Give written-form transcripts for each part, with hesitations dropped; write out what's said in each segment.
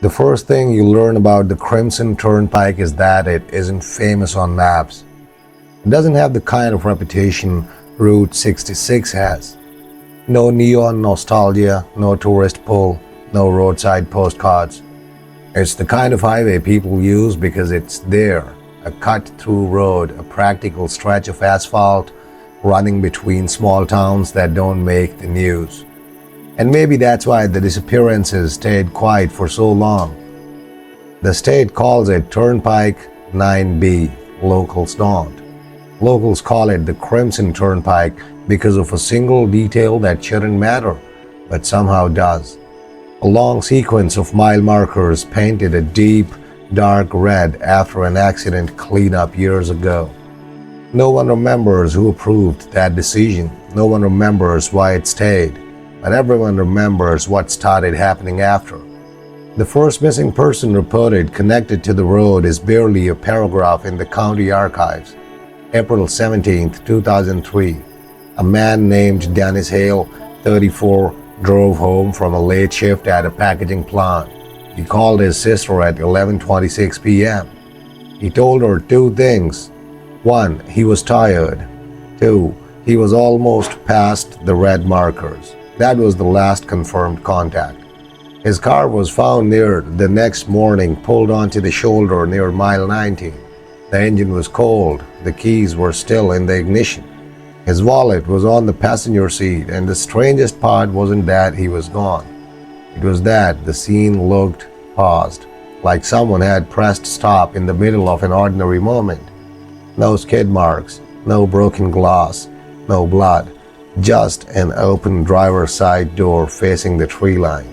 The first thing you learn about the Crimson Turnpike is that it isn't famous on maps. It doesn't have the kind of reputation Route 66 has. No neon nostalgia, no tourist pull, no roadside postcards. It's the kind of highway people use because it's there, a cut-through road, a practical stretch of asphalt running between small towns that don't make the news. And maybe that's why the disappearances stayed quiet for so long. The state calls it Turnpike 9B, locals don't. Locals call it the Crimson Turnpike because of a single detail that shouldn't matter, but somehow does. A long sequence of mile markers painted a deep, dark red after an accident cleanup years ago. No one remembers who approved that decision. No one remembers why it stayed. But everyone remembers what started happening after. The first missing person reported connected to the road is barely a paragraph in the county archives. April 17, 2003. A man named Dennis Hale, 34, drove home from a late shift at a packaging plant. He called his sister at 11:26 p.m. He told her two things. One, he was tired. Two, he was almost past the red markers. That was the last confirmed contact. His car was found near the next morning, pulled onto the shoulder near mile 19. The engine was cold. The keys were still in the ignition. His wallet was on the passenger seat, and the strangest part wasn't that he was gone. It was that the scene looked paused, like someone had pressed stop in the middle of an ordinary moment. No skid marks, no broken glass, no blood. Just an open driver's side door facing the tree line.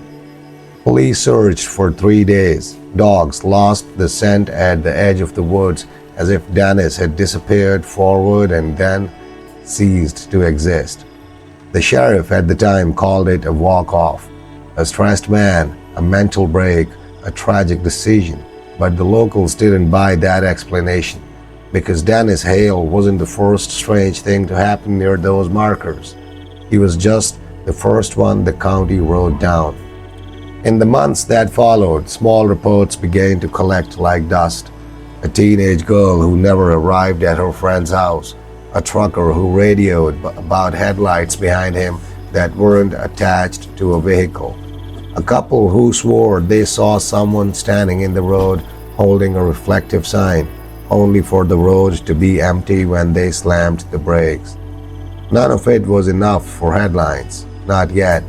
Police searched for 3 days. Dogs lost the scent at the edge of the woods as if Dennis had disappeared forward and then ceased to exist. The sheriff at the time called it a walk-off, a stressed man, a mental break, a tragic decision. But the locals didn't buy that explanation. Because Dennis Hale wasn't the first strange thing to happen near those markers. He was just the first one the county wrote down. In the months that followed, small reports began to collect like dust. A teenage girl who never arrived at her friend's house. A trucker who radioed about headlights behind him that weren't attached to a vehicle. A couple who swore they saw someone standing in the road holding a reflective sign, only for the road to be empty when they slammed the brakes. None of it was enough for headlines, not yet.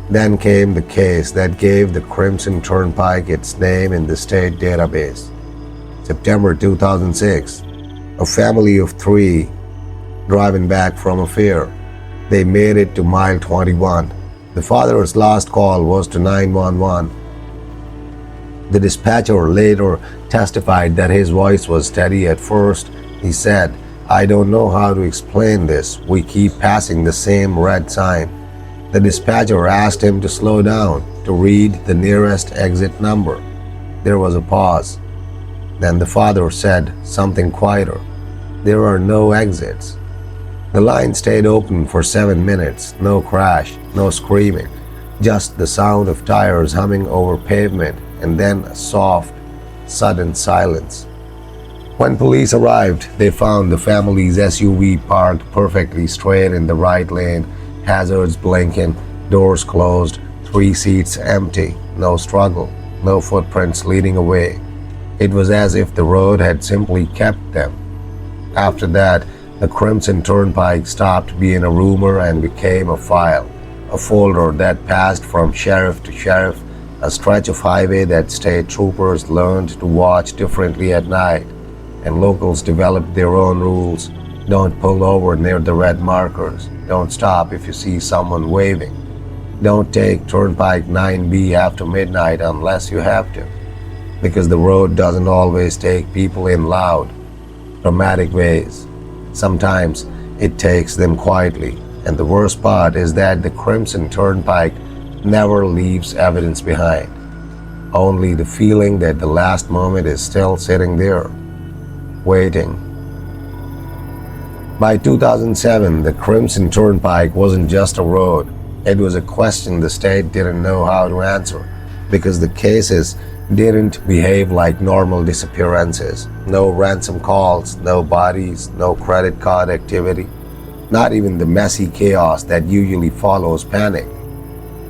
Then came the case that gave the Crimson Turnpike its name in the state database. September 2006. A family of 3 driving back from a fair. They made it to mile 21. The father's last call was to 911. The dispatcher later testified that his voice was steady at first. He said, "I don't know how to explain this. We keep passing the same red sign." The dispatcher asked him to slow down, to read the nearest exit number. There was a pause. Then the father said something quieter. "There are no exits." The line stayed open for 7 minutes. No crash, no screaming, just the sound of tires humming over pavement, and then a soft, sudden silence. When police arrived, they found the family's SUV parked perfectly straight in the right lane, hazards blinking, doors closed, 3 seats empty, no struggle, no footprints leading away. It was as if the road had simply kept them. After that, the Crimson Turnpike stopped being a rumor and became a file, a folder that passed from sheriff to sheriff, a stretch of highway that state troopers learned to watch differently at night, and locals developed their own rules. Don't pull over near the red markers. Don't stop if you see someone waving. Don't take Turnpike 9B after midnight unless you have to, because the road doesn't always take people in loud, dramatic ways. Sometimes it takes them quietly, and the worst part is that the Crimson Turnpike never leaves evidence behind. Only the feeling that the last moment is still sitting there, waiting. By 2007, the Crimson Turnpike wasn't just a road. It was a question the state didn't know how to answer. because the cases didn't behave like normal disappearances. No ransom calls, no bodies, no credit card activity, not even the messy chaos that usually follows panic.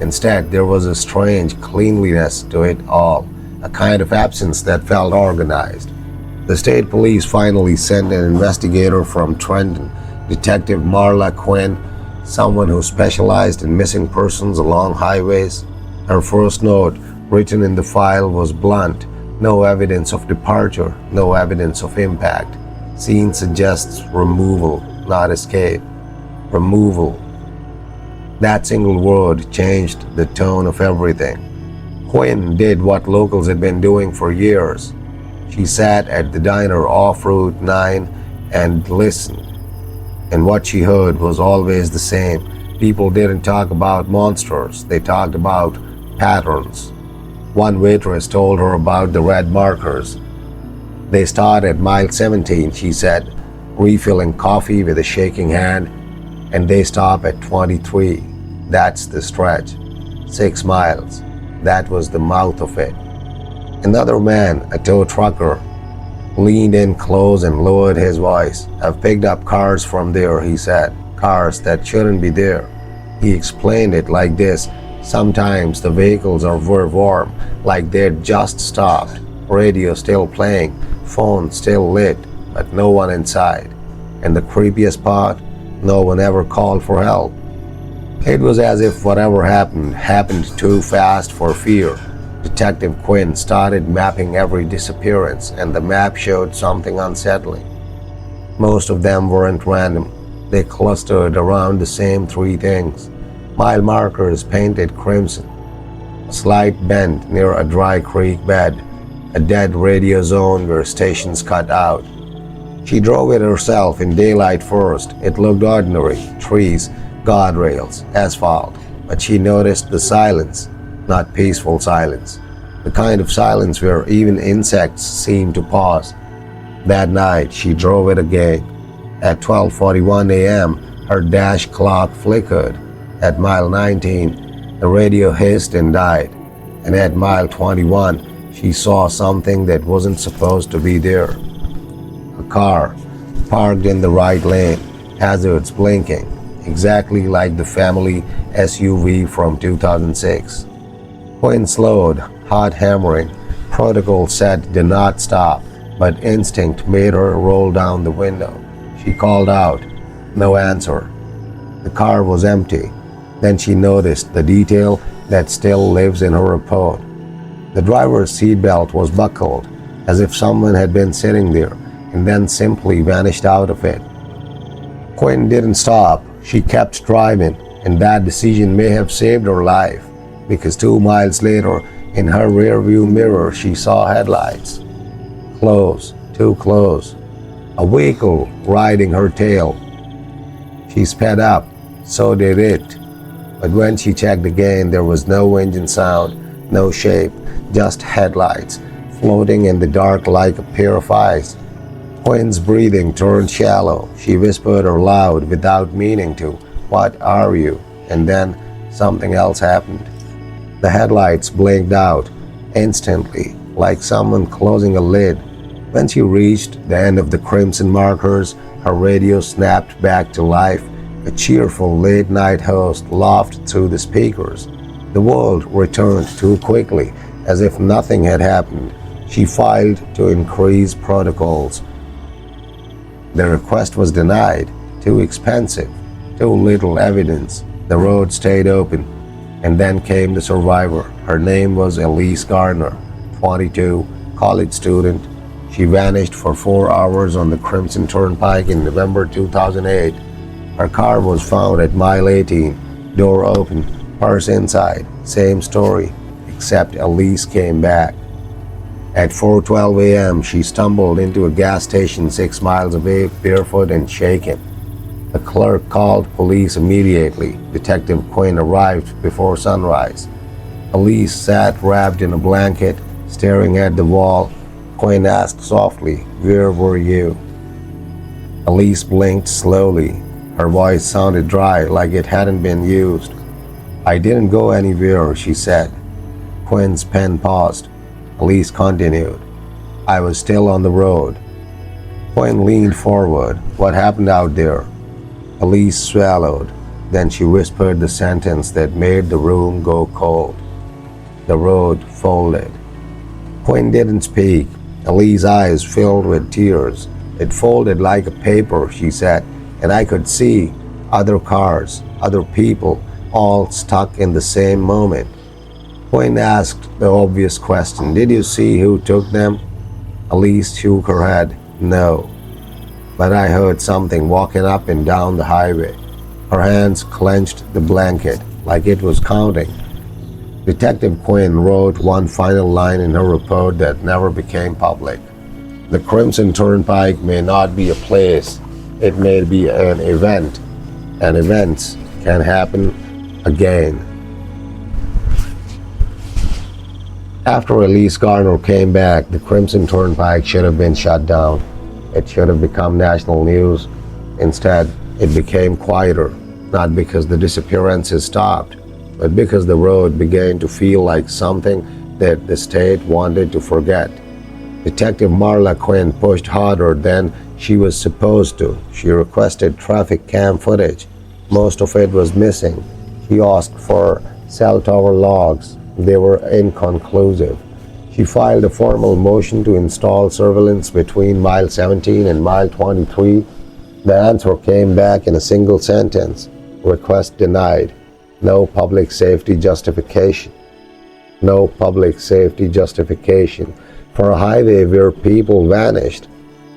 Instead, there was a strange cleanliness to it all, a kind of absence that felt organized. The state police finally sent an investigator from Trenton, Detective Marla Quinn, someone who specialized in missing persons along highways. Her first note, written in the file, was blunt. No evidence of departure, no evidence of impact. Scene suggests removal, not escape. Removal. That single word changed the tone of everything. Quinn did what locals had been doing for years. She sat at the diner off Route 9 and listened. And what she heard was always the same. People didn't talk about monsters, they talked about patterns. One waitress told her about the red markers. They start at mile 17, she said, refilling coffee with a shaking hand, and they stop at 23. That's the stretch. 6 miles. That was the mouth of it. Another man, a tow trucker, leaned in close and lowered his voice. I've picked up cars from there, he said. Cars that shouldn't be there. He explained it like this. Sometimes the vehicles were warm, like they'd just stopped. Radio still playing, phone still lit, but no one inside. And the creepiest part, no one ever called for help. It was as if whatever happened too fast for fear. Detective Quinn started mapping every disappearance, and the map showed something unsettling. Most of them weren't random. They clustered around the same 3 things. Mile markers painted crimson, a slight bend near a dry creek bed, a dead radio zone where stations cut out. She drove it herself in daylight first. It looked ordinary, trees, guardrails, asphalt, but she noticed the silence, not peaceful silence, the kind of silence where even insects seemed to pause. That night, she drove it again. At 12:41 a.m., her dash clock flickered. At mile 19, the radio hissed and died. And at mile 21, she saw something that wasn't supposed to be there. A car, parked in the right lane, hazards blinking, exactly like the family SUV from 2006. Quinn slowed, heart hammering. Protocol said do not stop, but instinct made her roll down the window. She called out. No answer. The car was empty. Then she noticed the detail that still lives in her report. The driver's seatbelt was buckled, as if someone had been sitting there and then simply vanished out of it. Quinn didn't stop. She kept driving, and that decision may have saved her life, because 2 miles later, in her rearview mirror, she saw headlights. Close, too close. A vehicle riding her tail. She sped up. So did it. But when she checked again, there was no engine sound, no shape, just headlights, floating in the dark like a pair of eyes. Quinn's breathing turned shallow. She whispered aloud without meaning to, "What are you?" And then something else happened. The headlights blinked out instantly, like someone closing a lid. When she reached the end of the crimson markers, her radio snapped back to life. A cheerful late-night host laughed through the speakers. The world returned too quickly, as if nothing had happened. She filed to increase protocols. The request was denied. Too expensive. Too little evidence. The road stayed open. And then came the survivor. Her name was Elise Garner, 22, college student. She vanished for 4 hours on the Crimson Turnpike in November 2008. Her car was found at mile 18, door open, purse inside. Same story, except Elise came back. At 4:12 a.m., she stumbled into a gas station 6 miles away, barefoot and shaken. The clerk called police immediately. Detective Quinn arrived before sunrise. Elise sat wrapped in a blanket, staring at the wall. Quinn asked softly, "Where were you?" Elise blinked slowly. Her voice sounded dry, like it hadn't been used. "I didn't go anywhere," she said. Quinn's pen paused. Elise continued. I was still on the road. Quinn leaned forward. What happened out there? Elise swallowed. Then she whispered the sentence that made the room go cold. The road folded. Quinn didn't speak. Elise's eyes filled with tears. It folded like a paper, she said, and I could see other cars, other people, all stuck in the same moment. Quinn asked the obvious question, did you see who took them? Elise shook her head, no. But I heard something walking up and down the highway. Her hands clenched the blanket like it was counting. Detective Quinn wrote one final line in her report that never became public. The Crimson Turnpike may not be a place, it may be an event, and events can happen again. After Elise Garner came back, the Crimson Turnpike should have been shut down. It should have become national news. Instead, it became quieter, not because the disappearances stopped, but because the road began to feel like something that the state wanted to forget. Detective Marla Quinn pushed harder than she was supposed to. She requested traffic cam footage. Most of it was missing. She asked for cell tower logs. They were inconclusive. She filed a formal motion to install surveillance between mile 17 and mile 23. The answer came back in a single sentence. Request denied. No public safety justification. No public safety justification for a highway where people vanished.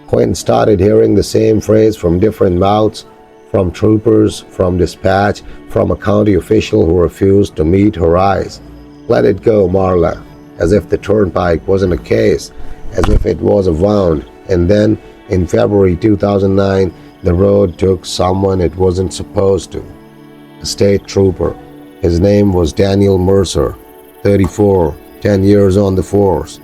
Quinn started hearing the same phrase from different mouths, from troopers, from dispatch, from a county official who refused to meet her eyes. Let it go, Marla, as if the turnpike wasn't a case, as if it was a wound. And then, in February 2009, the road took someone it wasn't supposed to. A state trooper. His name was Daniel Mercer, 34, 10 years on the force.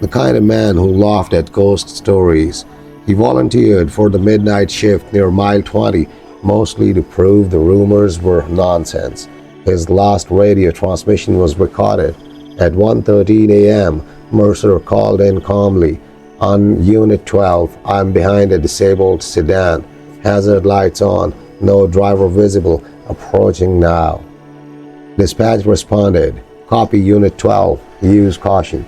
The kind of man who laughed at ghost stories. He volunteered for the midnight shift near mile 20, mostly to prove the rumors were nonsense. His last radio transmission was recorded. At 1:13 a.m., Mercer called in calmly. On Unit 12, I'm behind a disabled sedan. Hazard lights on. No driver visible. Approaching now. Dispatch responded. Copy Unit 12. Use caution.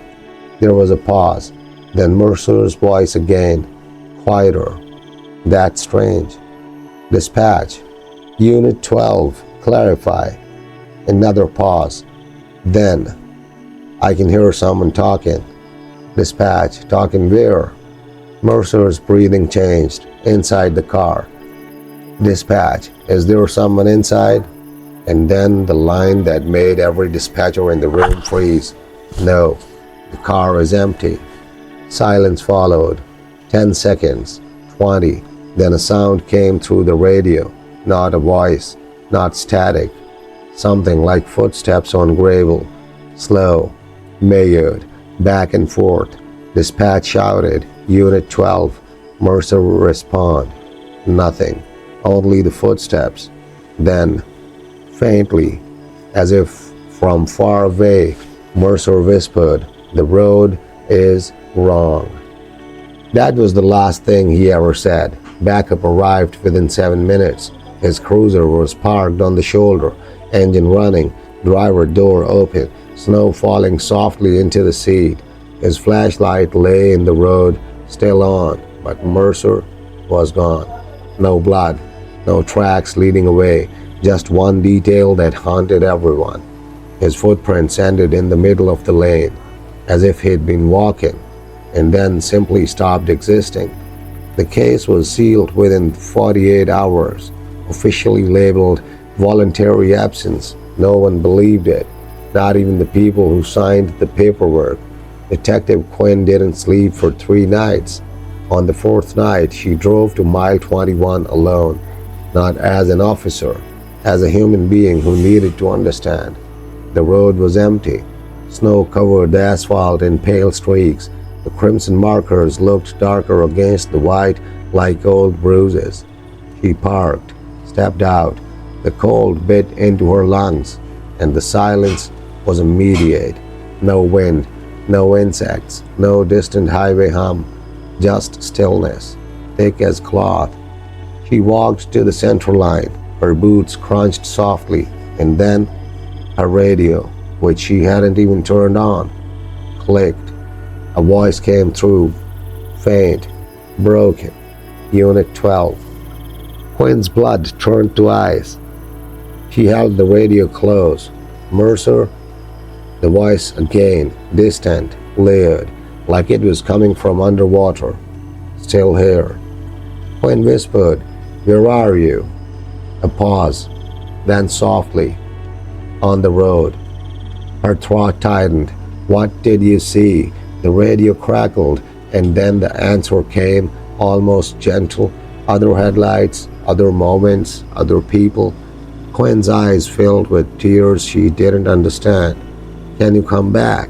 There was a pause. Then Mercer's voice again. Quieter. That's strange. Dispatch. Unit 12. Clarify. Another pause. Then, I can hear someone talking. Dispatch. Talking where? Mercer's breathing changed. Inside the car. Dispatch. Is there someone inside? And then the line that made every dispatcher in the room freeze. No. The car is empty. Silence followed. 10 seconds. 20. Then a sound came through the radio. Not a voice. Not static. Something like footsteps on gravel. Slow. Measured. Back and forth. Dispatch shouted. Unit 12. Mercer respond. Nothing. Only the footsteps. Then, faintly, as if from far away, Mercer whispered, the road is wrong. That was the last thing he ever said. Backup arrived within 7 minutes. His cruiser was parked on the shoulder, engine running, driver door open, snow falling softly into the seat. His flashlight lay in the road, still on, but Mercer was gone. No blood, no tracks leading away, just one detail that haunted everyone. His footprints ended in the middle of the lane, as if he'd been walking, and then simply stopped existing. The case was sealed within 48 hours, officially labeled voluntary absence. No one believed it, not even the people who signed the paperwork. Detective Quinn didn't sleep for 3 nights. On the 4th night, she drove to mile 21 alone, not as an officer, as a human being who needed to understand. The road was empty. Snow covered the asphalt in pale streaks. The crimson markers looked darker against the white like old bruises. She parked, stepped out. The cold bit into her lungs, and the silence was immediate. No wind, no insects, no distant highway hum, just stillness, thick as cloth. She walked to the center line, her boots crunched softly, and then her radio, which she hadn't even turned on, clicked. A voice came through, faint, broken. Unit 12. Quinn's blood turned to ice. She held the radio close. Mercer? The voice again, distant, layered, like it was coming from underwater. Still here. Quinn whispered, "Where are you?" A pause, then softly, "On the road." Her throat tightened. "What did you see?" The radio crackled, and then the answer came, almost gentle. Other headlights, other moments, other people. Quinn's eyes filled with tears she didn't understand. "Can you come back?"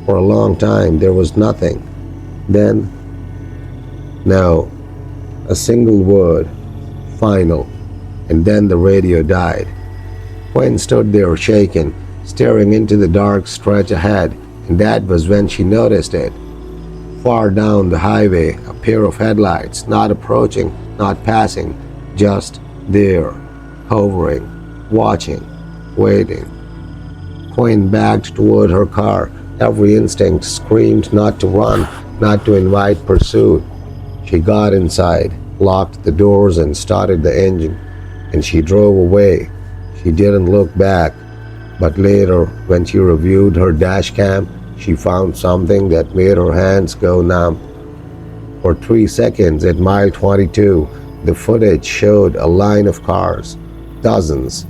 For a long time there was nothing. Then, no. A single word, final, and then the radio died. Quinn stood there shaken, staring into the dark stretch ahead, and that was when she noticed it. Far down the highway, a pair of headlights, not approaching, not passing, just there, hovering, watching, waiting. Quinn backed toward her car. Every instinct screamed not to run, not to invite pursuit. She got inside, locked the doors, and started the engine, and she drove away. She didn't look back, but later, when she reviewed her dash cam, she found something that made her hands go numb. For 3 seconds at mile 22, the footage showed a line of cars, dozens,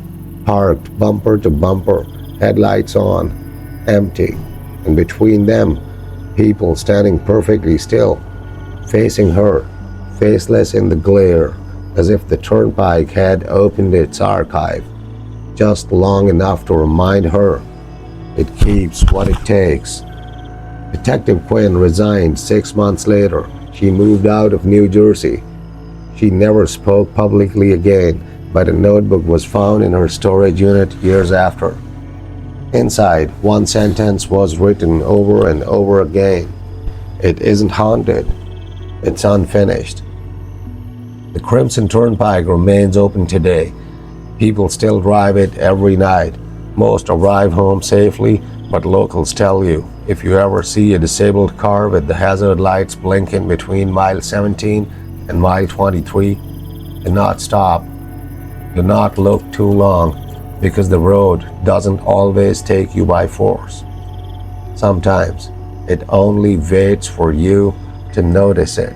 parked bumper to bumper, headlights on, empty, and between them, people standing perfectly still, facing her, faceless in the glare, as if the turnpike had opened its archive, just long enough to remind her it keeps what it takes. Detective Quinn resigned 6 months later. She moved out of New Jersey. She never spoke publicly again, but a notebook was found in her storage unit years after. Inside, one sentence was written over and over again. "It isn't haunted. It's unfinished." The Crimson Turnpike remains open today. People still drive it every night. Most arrive home safely, but locals tell you, if you ever see a disabled car with the hazard lights blinking between mile 17 and mile 23, do not stop. Do not look too long, because the road doesn't always take you by force. Sometimes it only waits for you to notice it.